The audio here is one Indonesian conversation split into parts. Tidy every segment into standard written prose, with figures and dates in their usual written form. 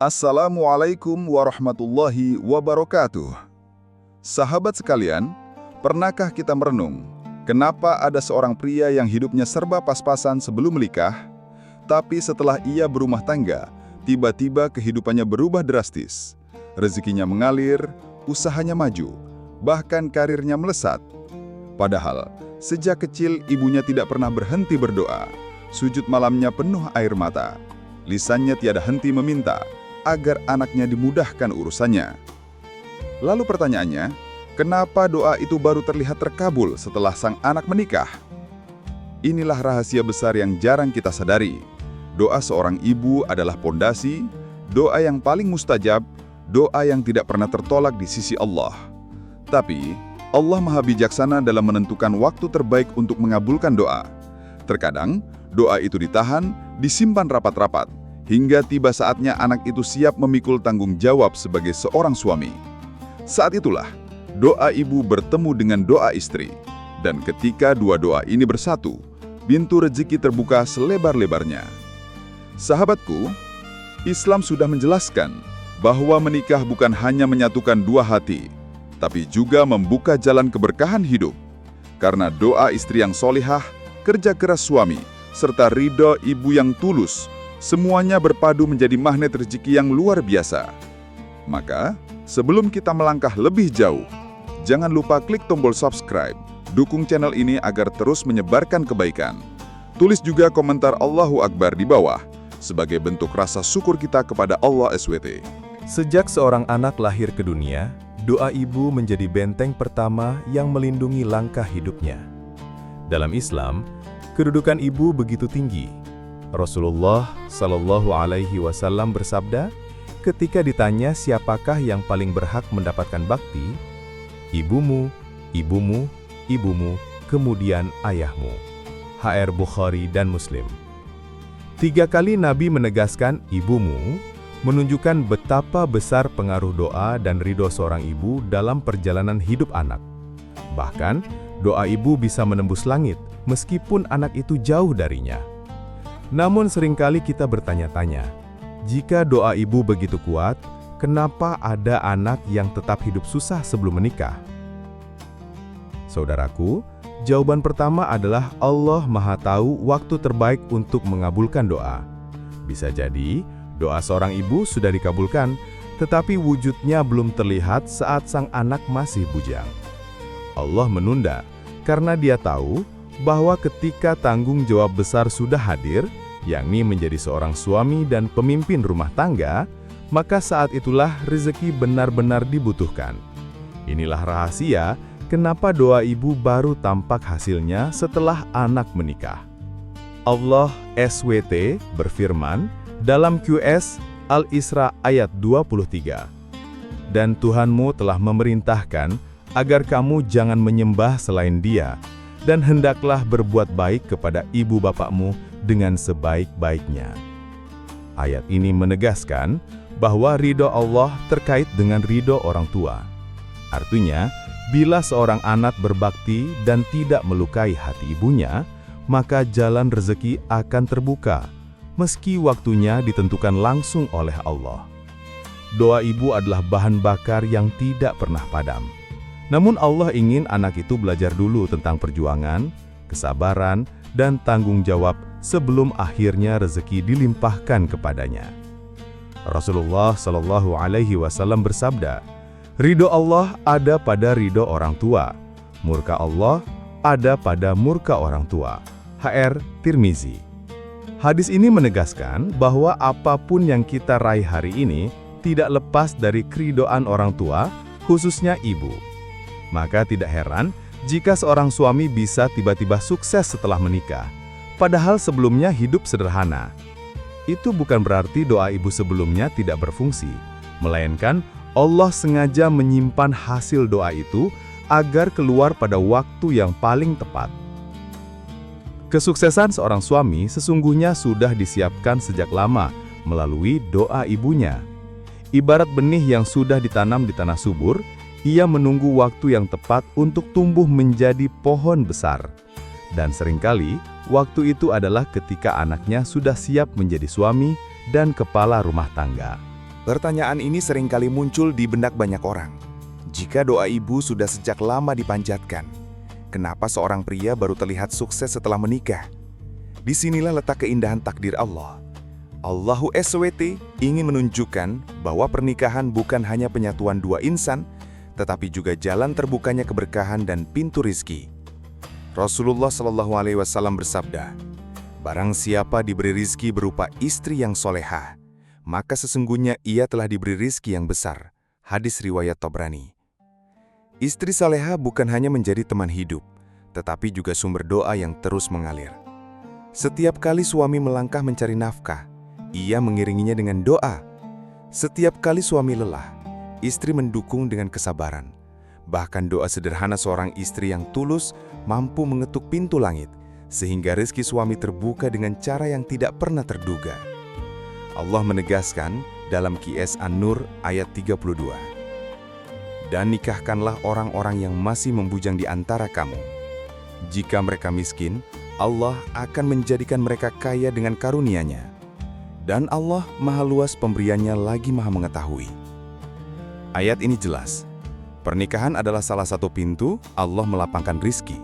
Assalamualaikum warahmatullahi wabarakatuh. Sahabat sekalian, pernahkah kita merenung, kenapa ada seorang pria yang hidupnya serba pas-pasan sebelum menikah, tapi setelah ia berumah tangga, tiba-tiba kehidupannya berubah drastis. Rezekinya mengalir, usahanya maju, bahkan karirnya melesat. Padahal, sejak kecil ibunya tidak pernah berhenti berdoa, sujud malamnya penuh air mata. Lisannya tiada henti meminta agar anaknya dimudahkan urusannya. Lalu pertanyaannya, kenapa doa itu baru terlihat terkabul setelah sang anak menikah? Inilah rahasia besar yang jarang kita sadari. Doa seorang ibu adalah pondasi, doa yang paling mustajab, doa yang tidak pernah tertolak di sisi Allah. Tapi, Allah Maha Bijaksana dalam menentukan waktu terbaik untuk mengabulkan doa. Terkadang, doa itu ditahan, disimpan rapat-rapat, hingga tiba saatnya anak itu siap memikul tanggung jawab sebagai seorang suami. Saat itulah, doa ibu bertemu dengan doa istri. Dan ketika dua doa ini bersatu, pintu rezeki terbuka selebar-lebarnya. Sahabatku, Islam sudah menjelaskan bahwa menikah bukan hanya menyatukan dua hati, tapi juga membuka jalan keberkahan hidup. Karena doa istri yang solihah, kerja keras suami, serta ridho ibu yang tulus, semuanya berpadu menjadi magnet rezeki yang luar biasa. Maka, sebelum kita melangkah lebih jauh, jangan lupa klik tombol subscribe, dukung channel ini agar terus menyebarkan kebaikan. Tulis juga komentar Allahu Akbar di bawah, sebagai bentuk rasa syukur kita kepada Allah SWT. Sejak seorang anak lahir ke dunia, doa ibu menjadi benteng pertama yang melindungi langkah hidupnya. Dalam Islam, kedudukan ibu begitu tinggi. Rasulullah Shallallahu Alaihi Wasallam bersabda, ketika ditanya siapakah yang paling berhak mendapatkan bakti, ibumu, ibumu, ibumu, kemudian ayahmu. HR Bukhari dan Muslim. 3 kali Nabi menegaskan ibumu, menunjukkan betapa besar pengaruh doa dan ridho seorang ibu dalam perjalanan hidup anak. Bahkan, doa ibu bisa menembus langit meskipun anak itu jauh darinya. Namun seringkali kita bertanya-tanya, jika doa ibu begitu kuat, kenapa ada anak yang tetap hidup susah sebelum menikah? Saudaraku, jawaban pertama adalah Allah Maha Tahu waktu terbaik untuk mengabulkan doa. Bisa jadi, doa seorang ibu sudah dikabulkan, tetapi wujudnya belum terlihat saat sang anak masih bujang. Allah menunda, karena Dia tahu bahwa ketika tanggung jawab besar sudah hadir, yakni menjadi seorang suami dan pemimpin rumah tangga, maka saat itulah rezeki benar-benar dibutuhkan. Inilah rahasia kenapa doa ibu baru tampak hasilnya setelah anak menikah. Allah SWT berfirman dalam QS Al-Isra ayat 23, "Dan Tuhanmu telah memerintahkan agar kamu jangan menyembah selain Dia, dan hendaklah berbuat baik kepada ibu bapakmu dengan sebaik-baiknya." Ayat ini menegaskan bahwa ridho Allah terkait dengan ridho orang tua. Artinya, bila seorang anak berbakti dan tidak melukai hati ibunya, maka jalan rezeki akan terbuka, meski waktunya ditentukan langsung oleh Allah. Doa ibu adalah bahan bakar yang tidak pernah padam. Namun Allah ingin anak itu belajar dulu tentang perjuangan, kesabaran, dan tanggung jawab sebelum akhirnya rezeki dilimpahkan kepadanya. Rasulullah Shallallahu Alaihi Wasallam bersabda, "Ridho Allah ada pada ridho orang tua, murka Allah ada pada murka orang tua." HR Tirmizi. Hadis ini menegaskan bahwa apapun yang kita raih hari ini tidak lepas dari keridhaan orang tua, khususnya ibu. Maka tidak heran jika seorang suami bisa tiba-tiba sukses setelah menikah, padahal sebelumnya hidup sederhana. Itu bukan berarti doa ibu sebelumnya tidak berfungsi, melainkan Allah sengaja menyimpan hasil doa itu agar keluar pada waktu yang paling tepat. Kesuksesan seorang suami sesungguhnya sudah disiapkan sejak lama melalui doa ibunya. Ibarat benih yang sudah ditanam di tanah subur, ia menunggu waktu yang tepat untuk tumbuh menjadi pohon besar. Dan seringkali, waktu itu adalah ketika anaknya sudah siap menjadi suami dan kepala rumah tangga. Pertanyaan ini seringkali muncul di benak banyak orang. Jika doa ibu sudah sejak lama dipanjatkan, kenapa seorang pria baru terlihat sukses setelah menikah? Disinilah letak keindahan takdir Allah. Allahu SWT ingin menunjukkan bahwa pernikahan bukan hanya penyatuan dua insan, tetapi juga jalan terbukanya keberkahan dan pintu rizki. Rasulullah SAW bersabda, "Barang siapa diberi rizki berupa istri yang solehah, maka sesungguhnya ia telah diberi rizki yang besar." Hadis riwayat Tabrani. Istri solehah bukan hanya menjadi teman hidup, tetapi juga sumber doa yang terus mengalir. Setiap kali suami melangkah mencari nafkah, ia mengiringinya dengan doa. Setiap kali suami lelah, istri mendukung dengan kesabaran. Bahkan doa sederhana seorang istri yang tulus mampu mengetuk pintu langit, sehingga rezeki suami terbuka dengan cara yang tidak pernah terduga. Allah menegaskan dalam Qiyas An-Nur ayat 32, "Dan nikahkanlah orang-orang yang masih membujang di antara kamu. Jika mereka miskin, Allah akan menjadikan mereka kaya dengan karunia-Nya. Dan Allah maha luas pemberiannya lagi maha mengetahui." Ayat ini jelas, pernikahan adalah salah satu pintu Allah melapangkan rizki.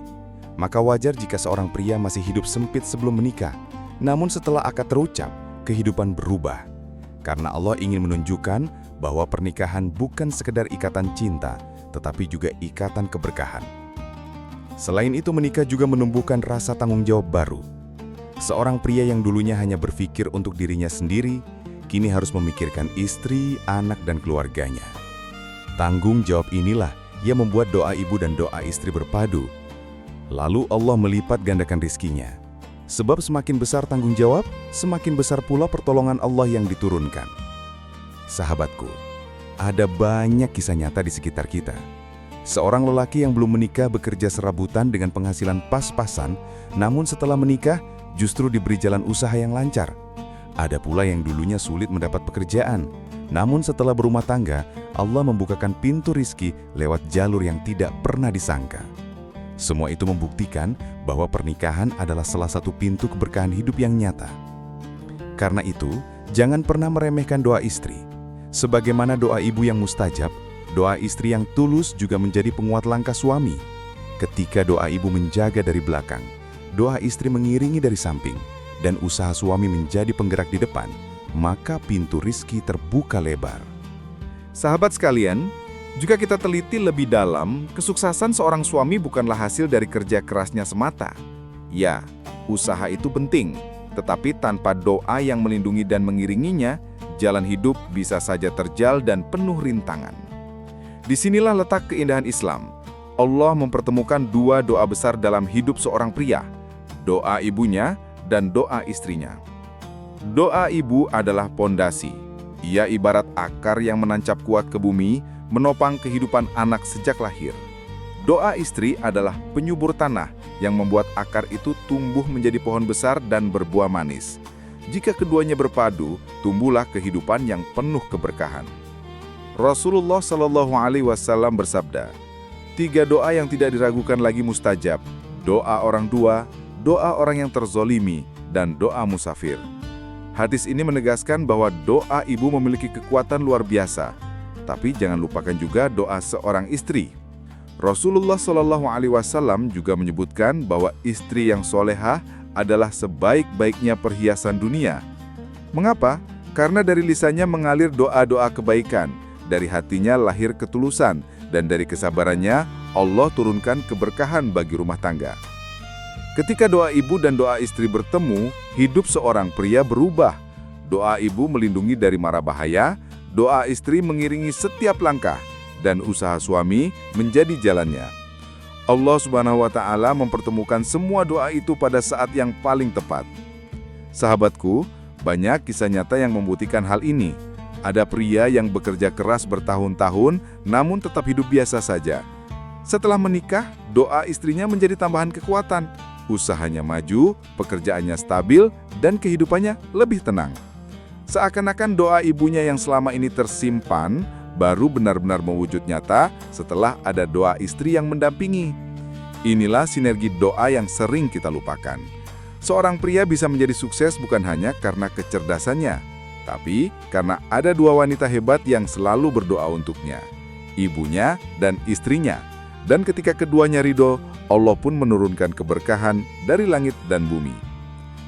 Maka wajar jika seorang pria masih hidup sempit sebelum menikah, namun setelah akad terucap, kehidupan berubah. Karena Allah ingin menunjukkan bahwa pernikahan bukan sekedar ikatan cinta, tetapi juga ikatan keberkahan. Selain itu, menikah juga menumbuhkan rasa tanggung jawab baru. Seorang pria yang dulunya hanya berpikir untuk dirinya sendiri, kini harus memikirkan istri, anak, dan keluarganya. Tanggung jawab inilah yang membuat doa ibu dan doa istri berpadu. Lalu Allah melipat gandakan rizkinya. Sebab semakin besar tanggung jawab, semakin besar pula pertolongan Allah yang diturunkan. Sahabatku, ada banyak kisah nyata di sekitar kita. Seorang lelaki yang belum menikah bekerja serabutan dengan penghasilan pas-pasan, namun setelah menikah justru diberi jalan usaha yang lancar. Ada pula yang dulunya sulit mendapat pekerjaan, namun setelah berumah tangga, Allah membukakan pintu rizki lewat jalur yang tidak pernah disangka. Semua itu membuktikan bahwa pernikahan adalah salah satu pintu keberkahan hidup yang nyata. Karena itu, jangan pernah meremehkan doa istri. Sebagaimana doa ibu yang mustajab, doa istri yang tulus juga menjadi penguat langkah suami. Ketika doa ibu menjaga dari belakang, doa istri mengiringi dari samping, dan usaha suami menjadi penggerak di depan, maka pintu rizki terbuka lebar. Sahabat sekalian, jika kita teliti lebih dalam, kesuksesan seorang suami bukanlah hasil dari kerja kerasnya semata. Ya, usaha itu penting, tetapi tanpa doa yang melindungi dan mengiringinya, jalan hidup bisa saja terjal dan penuh rintangan. Disinilah letak keindahan Islam. Allah mempertemukan dua doa besar dalam hidup seorang pria, doa ibunya dan doa istrinya. Doa ibu adalah pondasi. Ia ibarat akar yang menancap kuat ke bumi, menopang kehidupan anak sejak lahir. Doa istri adalah penyubur tanah yang membuat akar itu tumbuh menjadi pohon besar dan berbuah manis. Jika keduanya berpadu, tumbuhlah kehidupan yang penuh keberkahan. Rasulullah SAW bersabda, 3 doa yang tidak diragukan lagi mustajab: doa orang tua, doa orang yang terzolimi, dan doa musafir. Hadis ini menegaskan bahwa doa ibu memiliki kekuatan luar biasa. Tapi jangan lupakan juga doa seorang istri. Rasulullah SAW juga menyebutkan bahwa istri yang solehah adalah sebaik-baiknya perhiasan dunia. Mengapa? Karena dari lisannya mengalir doa-doa kebaikan, dari hatinya lahir ketulusan, dan dari kesabarannya Allah turunkan keberkahan bagi rumah tangga. Ketika doa ibu dan doa istri bertemu, hidup seorang pria berubah. Doa ibu melindungi dari mara bahaya, doa istri mengiringi setiap langkah, dan usaha suami menjadi jalannya. Allah Subhanahu wa Ta'ala mempertemukan semua doa itu pada saat yang paling tepat. Sahabatku, banyak kisah nyata yang membuktikan hal ini. Ada pria yang bekerja keras bertahun-tahun, namun tetap hidup biasa saja. Setelah menikah, doa istrinya menjadi tambahan kekuatan. Usahanya maju, pekerjaannya stabil, dan kehidupannya lebih tenang. Seakan-akan doa ibunya yang selama ini tersimpan baru benar-benar mewujud nyata setelah ada doa istri yang mendampingi. Inilah sinergi doa yang sering kita lupakan. Seorang pria bisa menjadi sukses bukan hanya karena kecerdasannya, Tapi karena ada dua wanita hebat yang selalu berdoa untuknya, ibunya dan istrinya. Dan ketika keduanya ridho, Allah pun menurunkan keberkahan dari langit dan bumi.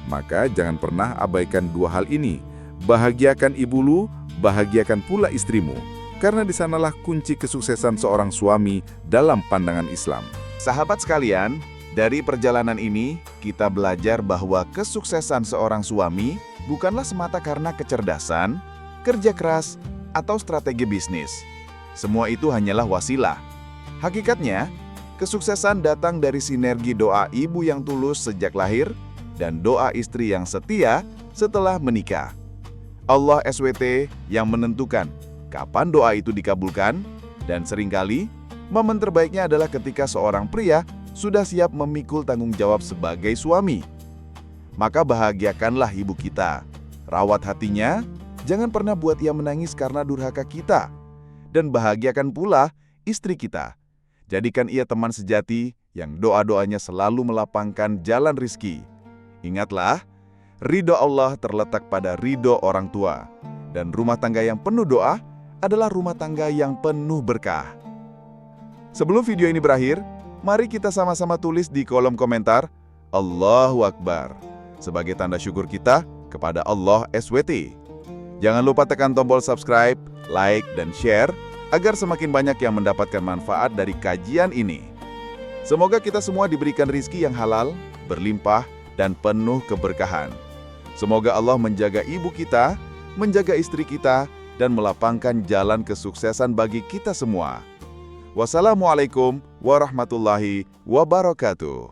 Maka jangan pernah abaikan dua hal ini. Bahagiakan ibumu, bahagiakan pula istrimu. Karena di sanalah kunci kesuksesan seorang suami dalam pandangan Islam. Sahabat sekalian, dari perjalanan ini kita belajar bahwa kesuksesan seorang suami bukanlah semata karena kecerdasan, kerja keras, atau strategi bisnis. Semua itu hanyalah wasilah. Hakikatnya, kesuksesan datang dari sinergi doa ibu yang tulus sejak lahir dan doa istri yang setia setelah menikah. Allah SWT yang menentukan kapan doa itu dikabulkan, dan seringkali momen terbaiknya adalah ketika seorang pria sudah siap memikul tanggung jawab sebagai suami. Maka bahagiakanlah ibu kita, rawat hatinya, jangan pernah buat ia menangis karena durhaka kita, dan bahagiakan pula istri kita. Jadikan ia teman sejati yang doa-doanya selalu melapangkan jalan rizki. Ingatlah, ridho Allah terletak pada ridho orang tua, dan rumah tangga yang penuh doa adalah rumah tangga yang penuh berkah. Sebelum video ini berakhir, mari kita sama-sama tulis di kolom komentar, Allahu Akbar, sebagai tanda syukur kita kepada Allah SWT. Jangan lupa tekan tombol subscribe, like, dan share, agar semakin banyak yang mendapatkan manfaat dari kajian ini. Semoga kita semua diberikan rizki yang halal, berlimpah, dan penuh keberkahan. Semoga Allah menjaga ibu kita, menjaga istri kita, dan melapangkan jalan kesuksesan bagi kita semua. Wassalamualaikum warahmatullahi wabarakatuh.